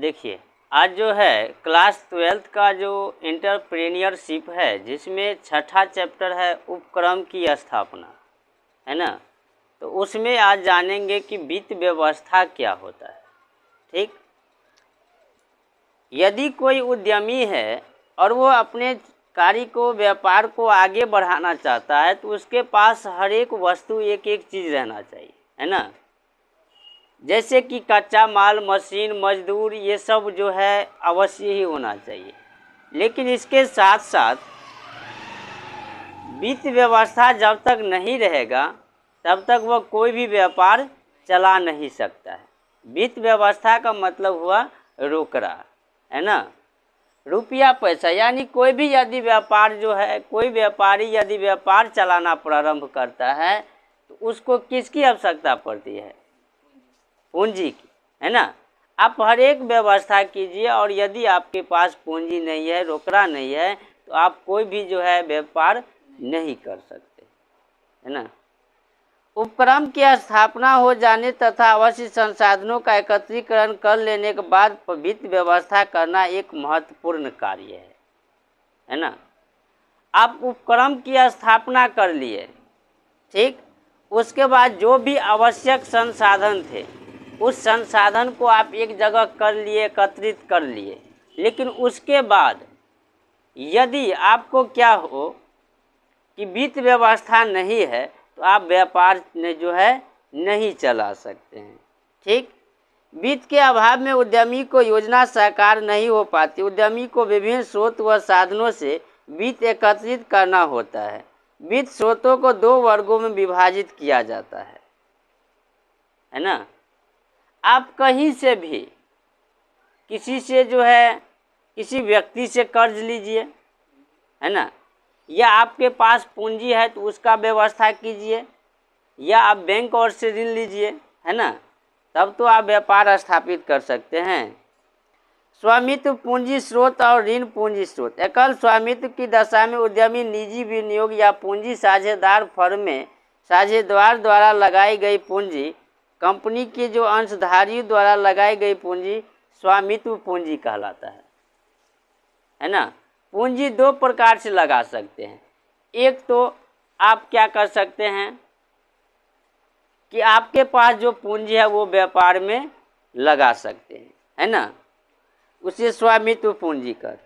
देखिए, आज जो है क्लास 12th का जो एंटरप्रेन्योरशिप है, जिसमें छठा चैप्टर है उपक्रम की स्थापना, है ना। तो उसमें आज जानेंगे कि वित्त व्यवस्था क्या होता है। ठीक, यदि कोई उद्यमी है और वो अपने कार्य को, व्यापार को आगे बढ़ाना चाहता है, तो उसके पास हर एक वस्तु, एक एक चीज़ रहना चाहिए, है ना। जैसे कि कच्चा माल, मशीन, मजदूर, ये सब जो है अवश्य ही होना चाहिए। लेकिन इसके साथ साथ वित्त व्यवस्था जब तक नहीं रहेगा तब तक वह कोई भी व्यापार चला नहीं सकता है। वित्त व्यवस्था का मतलब हुआ रोकड़ा, है ना, रुपया पैसा। यानी कोई भी यदि व्यापार जो है, कोई व्यापारी यदि व्यापार चलाना प्रारंभ करता है तो उसको किसकी आवश्यकता पड़ती है? पूंजी की, है ना। आप हर एक व्यवस्था कीजिए और यदि आपके पास पूंजी नहीं है, रोकड़ा नहीं है, तो आप कोई भी जो है व्यापार नहीं कर सकते, है ना। उपक्रम की स्थापना हो जाने तथा आवश्यक संसाधनों का एकत्रीकरण कर लेने के बाद वित्त व्यवस्था करना एक महत्वपूर्ण कार्य है ना। आप उपक्रम की स्थापना कर लिए, ठीक, उसके बाद जो भी आवश्यक संसाधन थे उस संसाधन को आप एक जगह कर लिए, एकत्रित कर लिए। लेकिन उसके बाद यदि आपको क्या हो कि वित्त व्यवस्था नहीं है तो आप व्यापार में जो है नहीं चला सकते हैं। ठीक, वित्त के अभाव में उद्यमी को योजना साकार नहीं हो पाती। उद्यमी को विभिन्न स्रोत व साधनों से वित्त एकत्रित करना होता है। वित्त स्रोतों को दो वर्गों में विभाजित किया जाता है ना। आप कहीं से भी किसी से जो है, किसी व्यक्ति से कर्ज लीजिए, है ना, या आपके पास पूंजी है तो उसका व्यवस्था कीजिए, या आप बैंक और से ऋण लीजिए, है ना, तब तो आप व्यापार स्थापित कर सकते हैं। स्वामित्व पूंजी स्रोत और ऋण पूंजी स्रोत। एकल स्वामित्व की दशा में उद्यमी निजी विनियोग या पूंजी साझेदार फर्म में साझेदार द्वारा लगाई गई पूंजी, कंपनी के जो अंशधारियों द्वारा लगाई गई पूंजी स्वामित्व पूंजी कहलाता है ना। पूंजी दो प्रकार से लगा सकते हैं। एक तो आप क्या कर सकते हैं कि आपके पास जो पूंजी है वो व्यापार में लगा सकते हैं, है ना, उसे स्वामित्व पूंजी कर।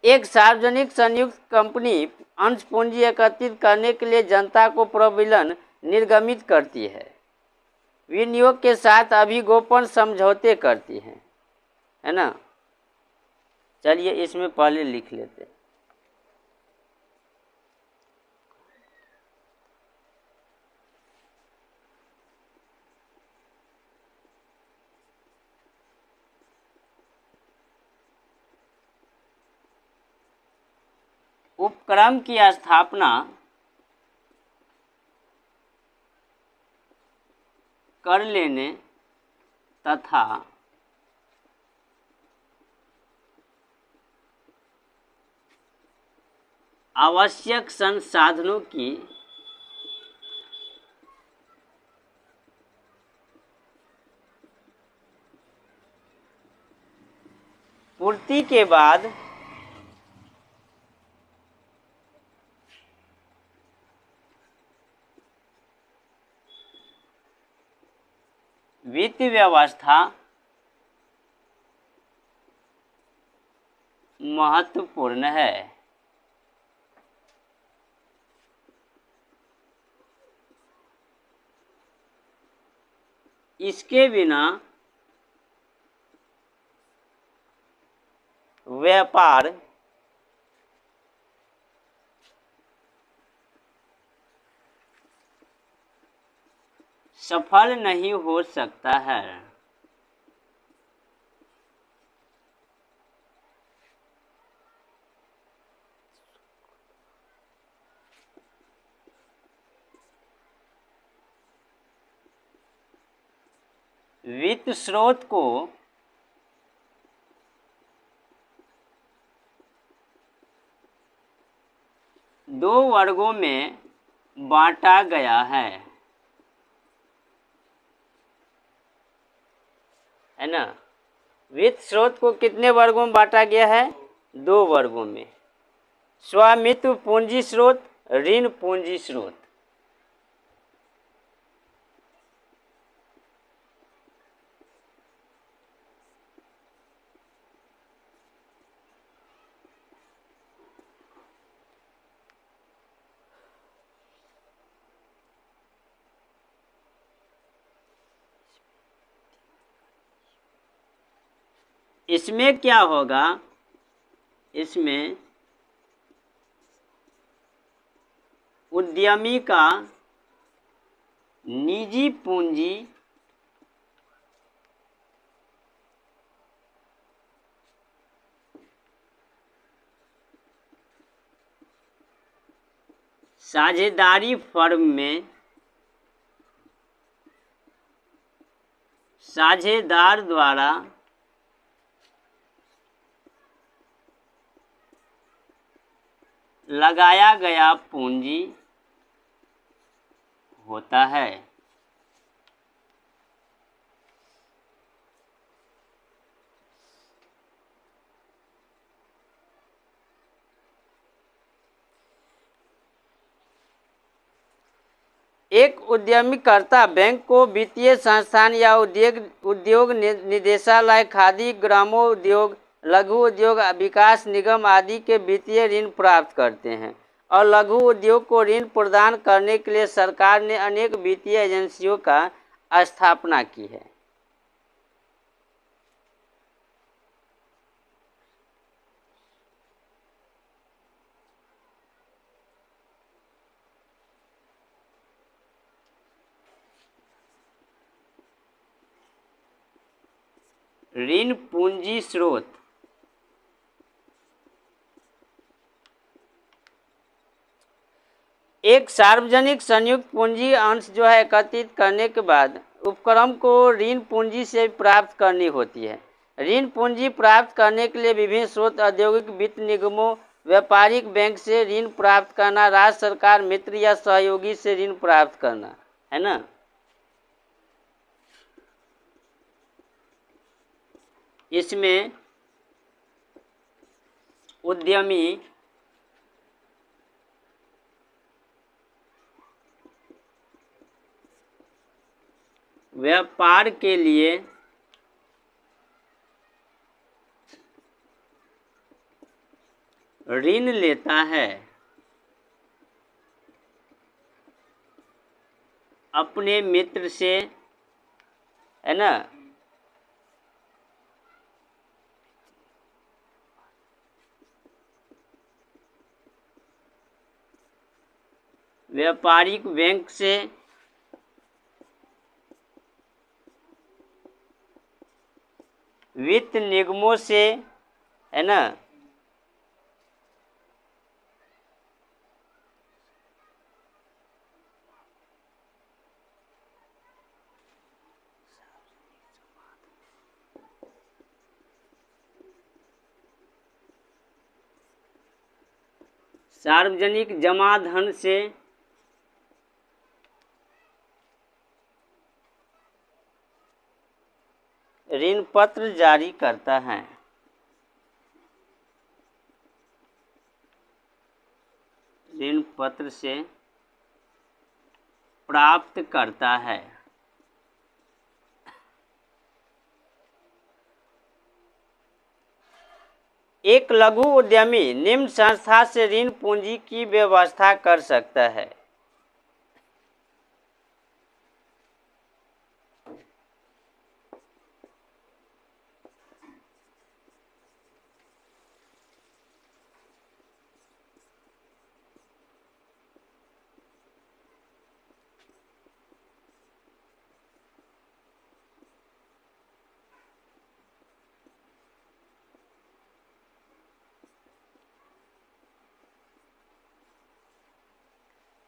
एक सार्वजनिक संयुक्त कंपनी अंश पूंजी एकत्रित करने के लिए जनता को प्रबंधन निर्गमित करती है, विनियोग के साथ अभिगोपन समझौते करती है ना। चलिए इसमें पहले लिख लेते हैं। उपक्रम की स्थापना कर लेने तथा आवश्यक संसाधनों की पूर्ति के बाद वित्त व्यवस्था महत्वपूर्ण है। इसके बिना व्यापार सफल नहीं हो सकता है। वित्त स्रोत को दो वर्गों में बांटा गया है ना। वित्त स्रोत को कितने वर्गों में बांटा गया है? 2 वर्गों में। स्वामित्व पूंजी स्रोत, ऋण पूंजी स्रोत। इसमें क्या होगा? इसमें उद्यमी का निजी पूंजी साझेदारी फर्म में साझेदार द्वारा लगाया गया पूंजी होता है। एक उद्यमीकर्ता बैंक को वित्तीय संस्थान या उद्योग निदेशालय, खादी ग्रामोद्योग, लघु उद्योग विकास निगम आदि के वित्तीय ऋण प्राप्त करते हैं और लघु उद्योग को ऋण प्रदान करने के लिए सरकार ने अनेक वित्तीय एजेंसियों का स्थापना की है। ऋण पूंजी स्रोत एक सार्वजनिक संयुक्त पूंजी अंश जो है एकत्रित करने के बाद उपक्रम को ऋण पूंजी से प्राप्त करनी होती है। ऋण पूंजी प्राप्त करने के लिए विभिन्न स्रोत, औद्योगिक वित्त निगमों, व्यापारिक बैंक से ऋण प्राप्त करना, राज्य सरकार, मित्र या सहयोगी से ऋण प्राप्त करना, है ना। इसमें उद्यमी व्यापार के लिए ऋण लेता है, अपने मित्र से, है ना। व्यापारिक बैंक से, वित्त निगमों से, है ना। सार्वजनिक जमा धन से, ऋण पत्र जारी करता है। ऋण पत्र से प्राप्त करता है। एक लघु उद्यमी निम्न संस्था से ऋण पूंजी की व्यवस्था कर सकता है।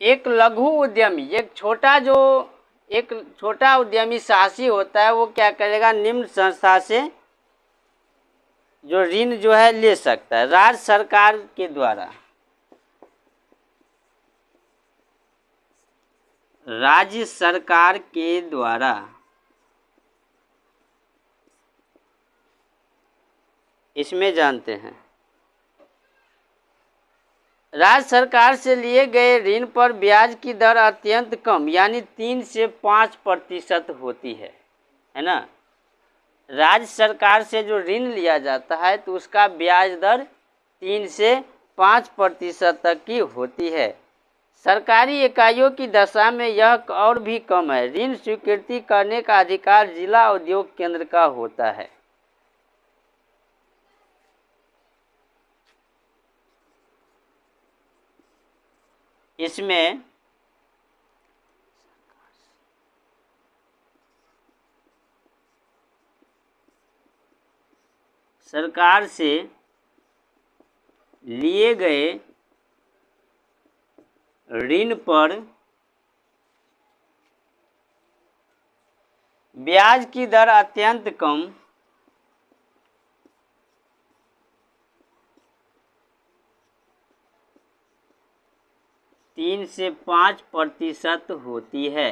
एक लघु उद्यमी एक छोटा उद्यमी साहसी होता है, वो क्या करेगा, निम्न संस्था से जो ऋण जो है ले सकता है। राज्य सरकार के द्वारा, राज्य सरकार के द्वारा इसमें जानते हैं। राज्य सरकार से लिए गए ऋण पर ब्याज की दर अत्यंत कम यानी 3 से 5% होती है ना। राज्य सरकार से जो ऋण लिया जाता है तो उसका ब्याज दर 3 से 5% तक की होती है। सरकारी इकाइयों की दशा में यह और भी कम है। ऋण स्वीकृति करने का अधिकार जिला उद्योग केंद्र का होता है। इसमें सरकार से लिए गए ऋण पर ब्याज की दर अत्यंत कम 3 से 5% होती है।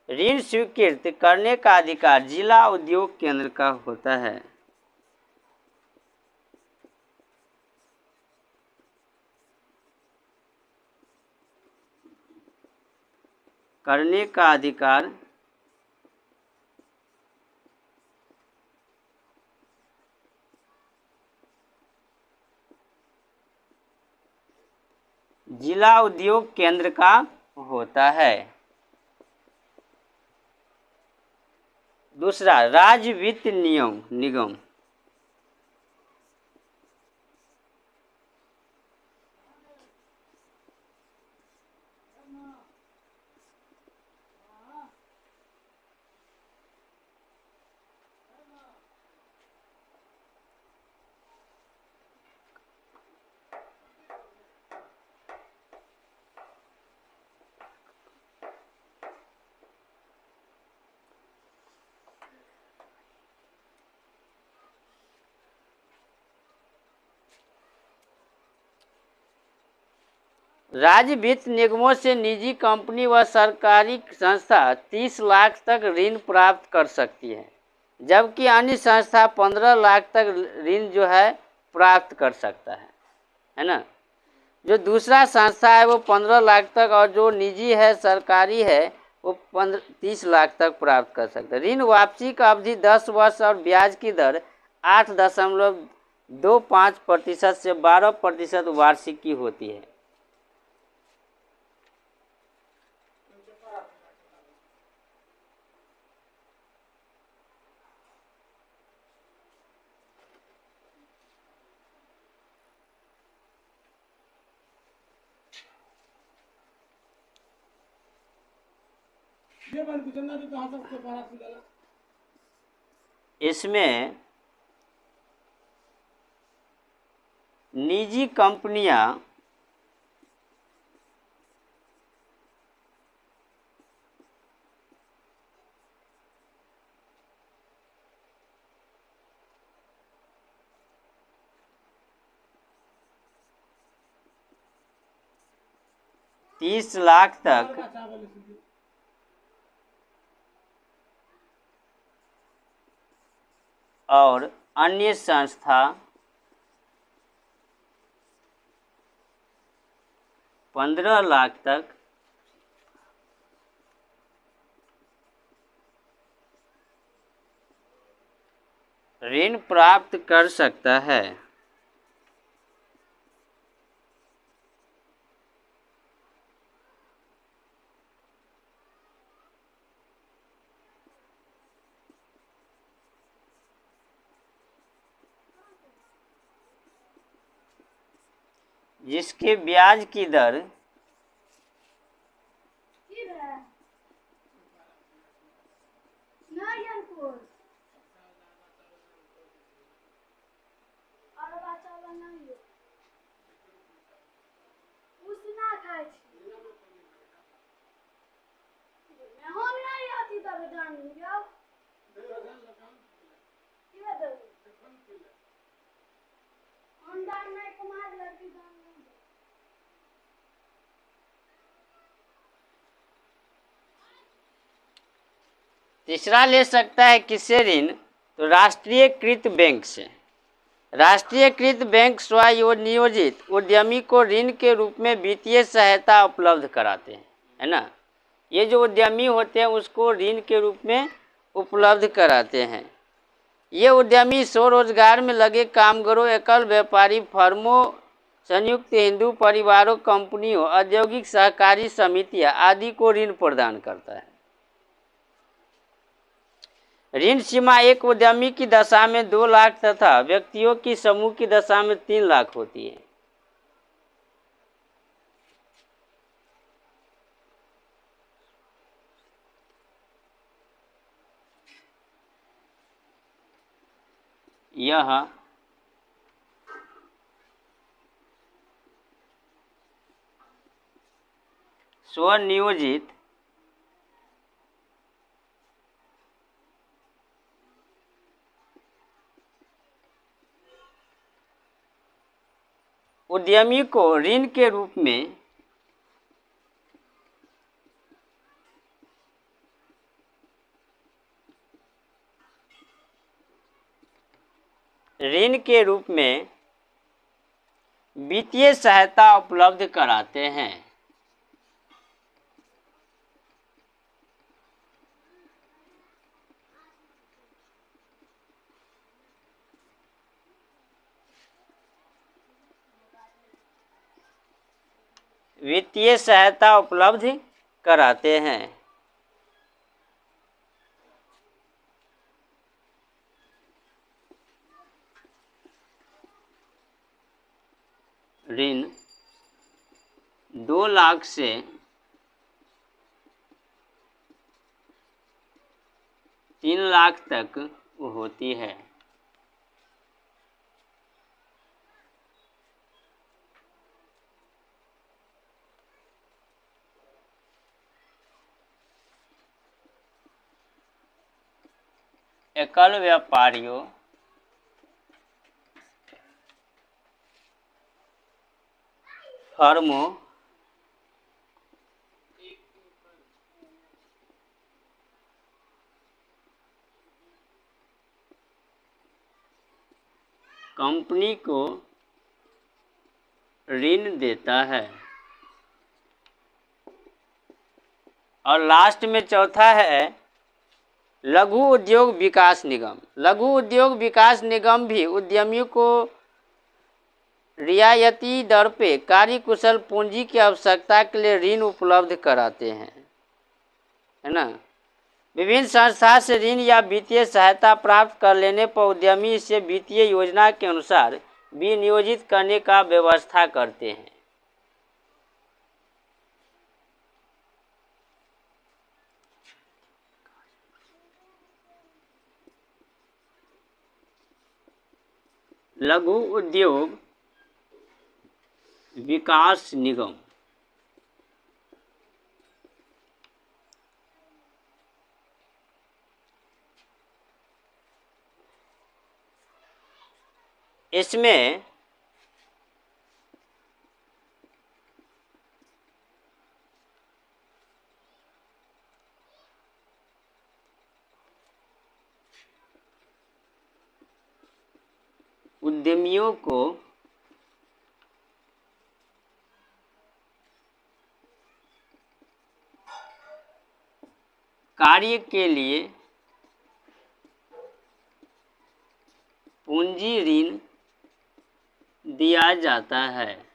ऋण स्वीकृत करने का अधिकार जिला उद्योग केंद्र का होता है। करने का अधिकार जिला उद्योग केंद्र का होता है। दूसरा, राज्य वित्त निगम। राज्य वित्त निगमों से निजी कंपनी व सरकारी संस्था 30 लाख तक ऋण प्राप्त कर सकती है, जबकि अन्य संस्था 15 लाख तक ऋण जो है प्राप्त कर सकता है ना। जो दूसरा संस्था है वो 15 लाख तक और जो निजी है सरकारी है वो 30 लाख तक प्राप्त कर सकता है। ऋण वापसी का अवधि 10 वर्ष और ब्याज की दर 8.25% से 12% वार्षिक की होती है। इसमें निजी कंपनियां तीस लाख तक और अन्य संस्था 15 लाख तक ऋण प्राप्त कर सकता है। जिसके ब्याज की दर तीसरा ले सकता है किससे ऋण, तो राष्ट्रीयकृत बैंक से। राष्ट्रीयकृत बैंक स्वनियोजित उद्यमी को ऋण के रूप में वित्तीय सहायता उपलब्ध कराते हैं, है ना। ये जो उद्यमी होते हैं उसको ऋण के रूप में उपलब्ध कराते हैं। ये उद्यमी स्वरोजगार में लगे कामगारों, एकल व्यापारी फर्मों, संयुक्त हिंदू परिवारों, कंपनियों, औद्योगिक सहकारी समितियां आदि को ऋण प्रदान करता है। ऋण सीमा एक उद्यमी की दशा में 2 लाख तथा व्यक्तियों की समूह की दशा में 3 लाख होती है। यह स्वनियोजित उद्यमी को ऋण के रूप में वित्तीय सहायता उपलब्ध कराते हैं। वित्तीय सहायता उपलब्ध कराते हैं। ऋण 2 लाख से 3 लाख तक होती है। एकल व्यापारियों, फर्मों, कंपनी को ऋण देता है। और लास्ट में चौथा है लघु उद्योग विकास निगम। लघु उद्योग विकास निगम भी उद्यमियों को रियायती दर पे कार्यकुशल पूंजी की आवश्यकता के लिए ऋण उपलब्ध कराते हैं, है ना। विभिन्न संस्था से ऋण या वित्तीय सहायता प्राप्त कर लेने पर उद्यमी इसे वित्तीय योजना के अनुसार विनियोजित करने का व्यवस्था करते हैं। लघु उद्योग विकास निगम इसमें उद्यमियों को कार्य के लिए पूंजी ऋण दिया जाता है।